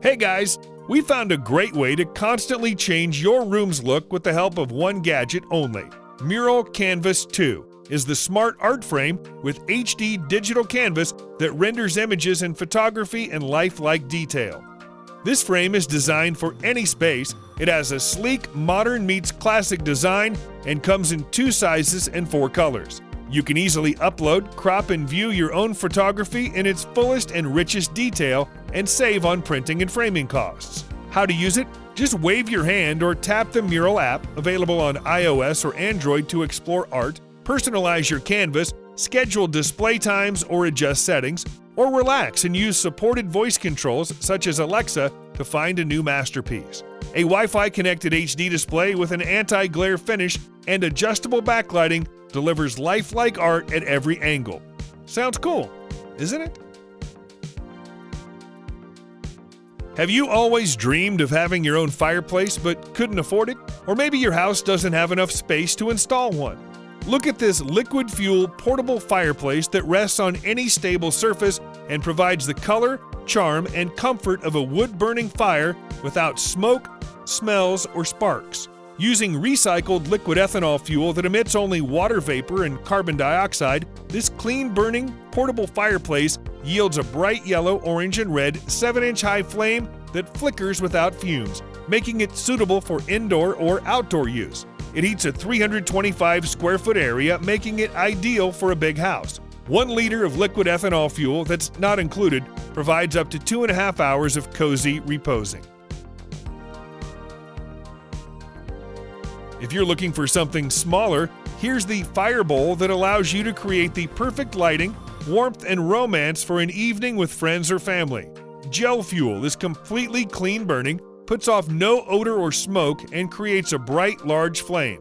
Hey guys, we found a great way to constantly change your room's look with the help of one gadget only. Mural Canvas 2 is the smart art frame with HD digital canvas that renders images in photography and lifelike detail. This frame is designed for any space. It has a sleek, modern meets classic design and comes in 2 sizes and 4 colors. You can easily upload, crop, and view your own photography in its fullest and richest detail and save on printing and framing costs. How to use it? Just wave your hand or tap the Mural app, available on iOS or Android, to explore art, personalize your canvas, schedule display times or adjust settings, or relax and use supported voice controls such as Alexa to find a new masterpiece. A Wi-Fi connected HD display with an anti-glare finish and adjustable backlighting delivers lifelike art at every angle. Sounds cool, isn't it? Have you always dreamed of having your own fireplace but couldn't afford it? Or maybe your house doesn't have enough space to install one. Look at this liquid fuel portable fireplace that rests on any stable surface and provides the color, charm, and comfort of a wood-burning fire without smoke, smells, or sparks. Using recycled liquid ethanol fuel that emits only water vapor and carbon dioxide, this clean-burning portable fireplace yields a bright yellow, orange, and red 7-inch high flame that flickers without fumes, making it suitable for indoor or outdoor use. It heats a 325 square foot area, making it ideal for a big house. 1 liter of liquid ethanol fuel that's not included provides up to 2.5 hours of cozy reposing. If you're looking for something smaller, here's the fire bowl that allows you to create the perfect lighting, warmth, and romance for an evening with friends or family. Gel fuel is completely clean burning, puts off no odor or smoke, and creates a bright, large flame.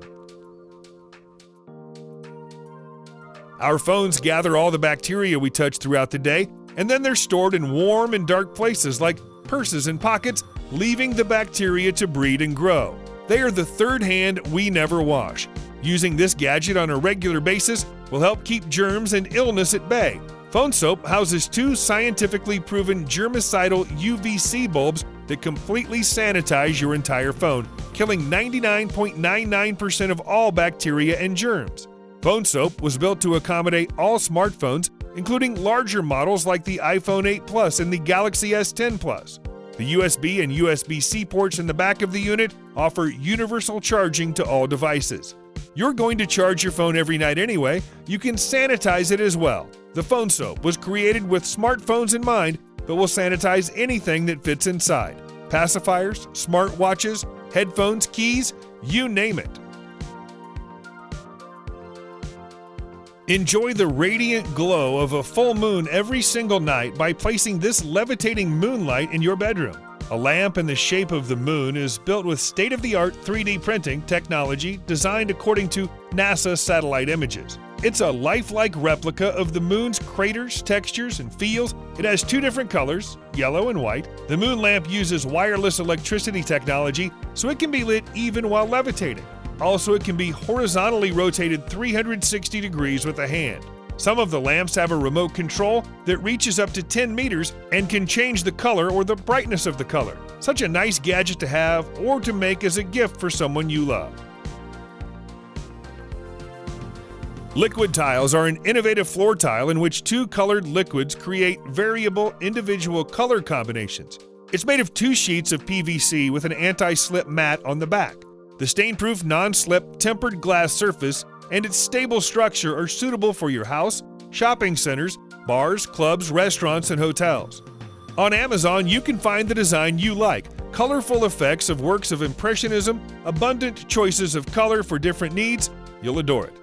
Our phones gather all the bacteria we touch throughout the day, and then they're stored in warm and dark places like purses and pockets, leaving the bacteria to breed and grow. They are the third hand we never wash. Using this gadget on a regular basis will help keep germs and illness at bay. Phone soap houses 2 scientifically proven germicidal UVC bulbs that completely sanitize your entire phone, killing 99.99% of all bacteria and germs. Phone soap was built to accommodate all smartphones, including larger models like the iPhone 8 Plus and the Galaxy S10 Plus. The USB and USB-C ports in the back of the unit offer universal charging to all devices. You're going to charge your phone every night anyway. You can sanitize it as well. The phone soap was created with smartphones in mind, but will sanitize anything that fits inside. Pacifiers, smartwatches, headphones, keys, you name it. Enjoy the radiant glow of a full moon every single night by placing this levitating moonlight in your bedroom. A lamp in the shape of the moon is built with state-of-the-art 3D printing technology designed according to NASA satellite images. It's a lifelike replica of the moon's craters, textures, and feels. It has 2 different colors, yellow and white. The moon lamp uses wireless electricity technology, so it can be lit even while levitating. Also, it can be horizontally rotated 360 degrees with a hand. Some of the lamps have a remote control that reaches up to 10 meters and can change the color or the brightness of the color. Such a nice gadget to have or to make as a gift for someone you love. Liquid tiles are an innovative floor tile in which 2 colored liquids create variable individual color combinations. It's made of 2 sheets of PVC with an anti-slip mat on the back. The stain-proof, non-slip, tempered glass surface and its stable structure are suitable for your house, shopping centers, bars, clubs, restaurants, and hotels. On Amazon, you can find the design you like, colorful effects of works of Impressionism, abundant choices of color for different needs. You'll adore it.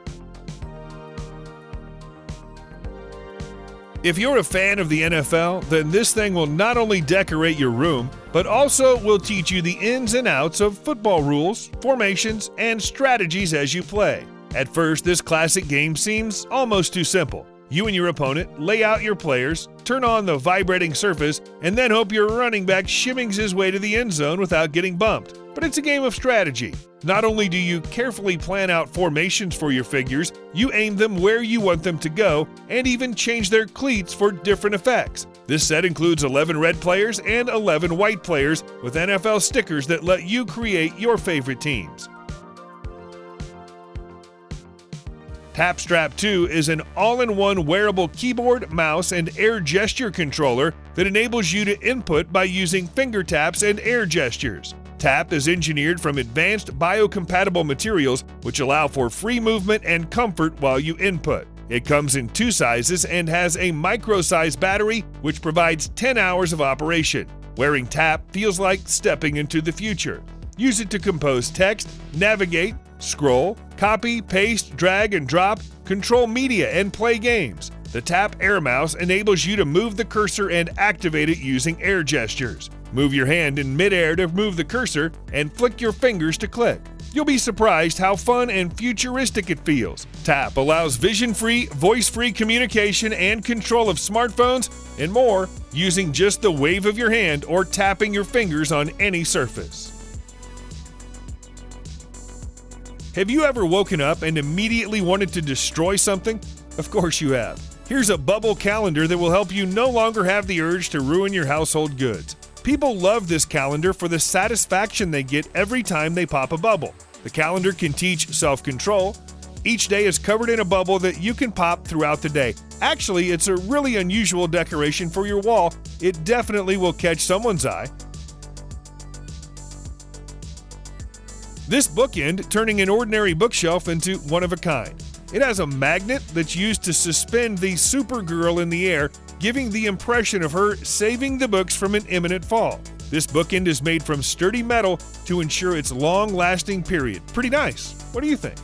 If you're a fan of the NFL, then this thing will not only decorate your room, but also will teach you the ins and outs of football rules, formations, and strategies as you play. At first, this classic game seems almost too simple, You and your opponent lay out your players, turn on the vibrating surface, and then hope your running back shimmings his way to the end zone without getting bumped. But it's a game of strategy. Not only do you carefully plan out formations for your figures, you aim them where you want them to go, and even change their cleats for different effects. This set includes 11 red players and 11 white players with NFL stickers that let you create your favorite teams. TapStrap 2 is an all-in-one wearable keyboard, mouse, and air gesture controller that enables you to input by using finger taps and air gestures. Tap is engineered from advanced biocompatible materials which allow for free movement and comfort while you input. It comes in 2 sizes and has a micro-size battery which provides 10 hours of operation. Wearing Tap feels like stepping into the future. Use it to compose text, navigate, scroll, copy, paste, drag and drop, control media, and play games. The Tap Air Mouse enables you to move the cursor and activate it using air gestures. Move your hand in midair to move the cursor and flick your fingers to click. You'll be surprised how fun and futuristic it feels. Tap allows vision-free, voice-free communication and control of smartphones and more using just the wave of your hand or tapping your fingers on any surface. Have you ever woken up and immediately wanted to destroy something? Of course you have. Here's a bubble calendar that will help you no longer have the urge to ruin your household goods. People love this calendar for the satisfaction they get every time they pop a bubble. The calendar can teach self-control. Each day is covered in a bubble that you can pop throughout the day. Actually, it's a really unusual decoration for your wall. It definitely will catch someone's eye. This bookend turning an ordinary bookshelf into one of a kind. It has a magnet that's used to suspend the Supergirl in the air, giving the impression of her saving the books from an imminent fall. This bookend is made from sturdy metal to ensure its long-lasting period. Pretty nice. What do you think?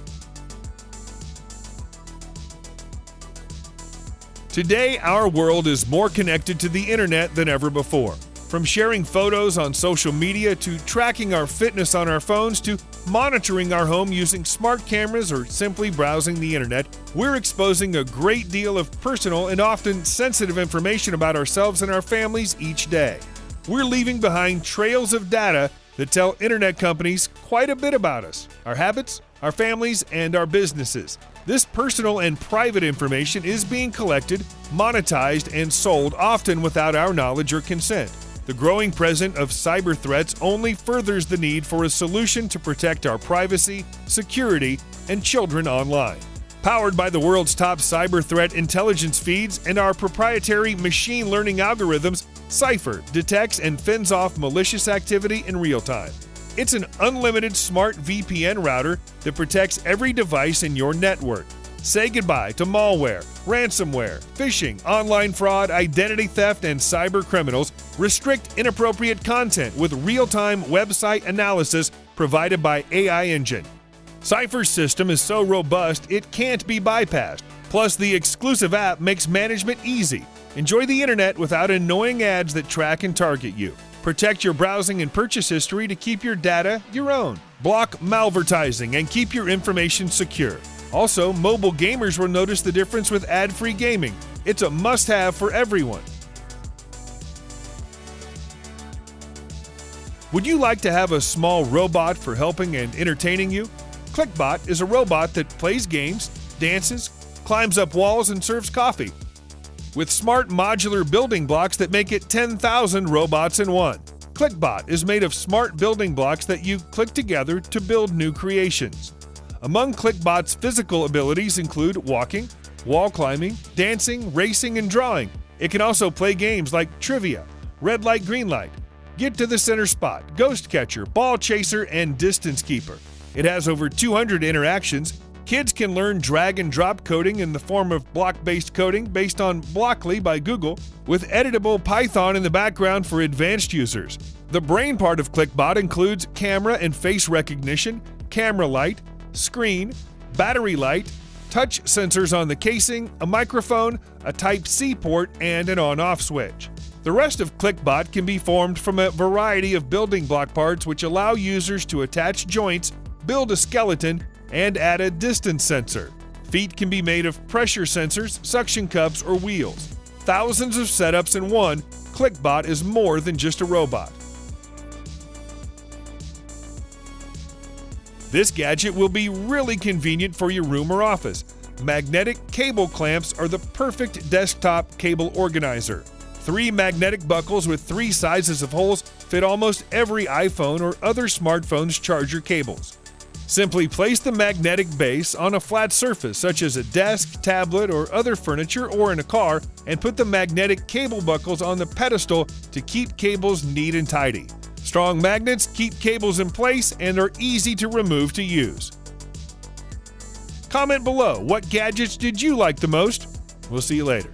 Today, our world is more connected to the internet than ever before. From sharing photos on social media to tracking our fitness on our phones to monitoring our home using smart cameras or simply browsing the internet, we're exposing a great deal of personal and often sensitive information about ourselves and our families each day. We're leaving behind trails of data that tell internet companies quite a bit about us, our habits, our families, and our businesses. This personal and private information is being collected, monetized, and sold often without our knowledge or consent. The growing presence of cyber threats only furthers the need for a solution to protect our privacy, security, and children online. Powered by the world's top cyber threat intelligence feeds and our proprietary machine learning algorithms, Cypher detects and fends off malicious activity in real time. It's an unlimited smart VPN router that protects every device in your network. Say goodbye to malware, ransomware, phishing, online fraud, identity theft, and cyber criminals. Restrict inappropriate content with real-time website analysis provided by AI Engine. Cypher's system is so robust it can't be bypassed. Plus, the exclusive app makes management easy. Enjoy the internet without annoying ads that track and target you. Protect your browsing and purchase history to keep your data your own. Block malvertising and keep your information secure. Also, mobile gamers will notice the difference with ad-free gaming. It's a must-have for everyone. Would you like to have a small robot for helping and entertaining you? ClickBot is a robot that plays games, dances, climbs up walls, and serves coffee. With smart modular building blocks that make it 10,000 robots in one. ClickBot is made of smart building blocks that you click together to build new creations. Among ClickBot's physical abilities include walking, wall climbing, dancing, racing, and drawing. It can also play games like trivia, red light, green light, get to the center spot, ghost catcher, ball chaser, and distance keeper. It has over 200 interactions. Kids can learn drag and drop coding in the form of block-based coding based on Blockly by Google, with editable Python in the background for advanced users. The brain part of ClickBot includes camera and face recognition, camera light, screen, battery light, touch sensors on the casing, a microphone, a Type-C port, and an on-off switch. The rest of ClickBot can be formed from a variety of building block parts which allow users to attach joints, build a skeleton, and add a distance sensor. Feet can be made of pressure sensors, suction cups, or wheels. Thousands of setups in one, ClickBot is more than just a robot. This gadget will be really convenient for your room or office. Magnetic cable clamps are the perfect desktop cable organizer. 3 magnetic buckles with 3 sizes of holes fit almost every iPhone or other smartphone's charger cables. Simply place the magnetic base on a flat surface such as a desk, tablet, or other furniture or in a car, and put the magnetic cable buckles on the pedestal to keep cables neat and tidy. Strong magnets keep cables in place and are easy to remove to use. Comment below, what gadgets did you like the most? We'll see you later.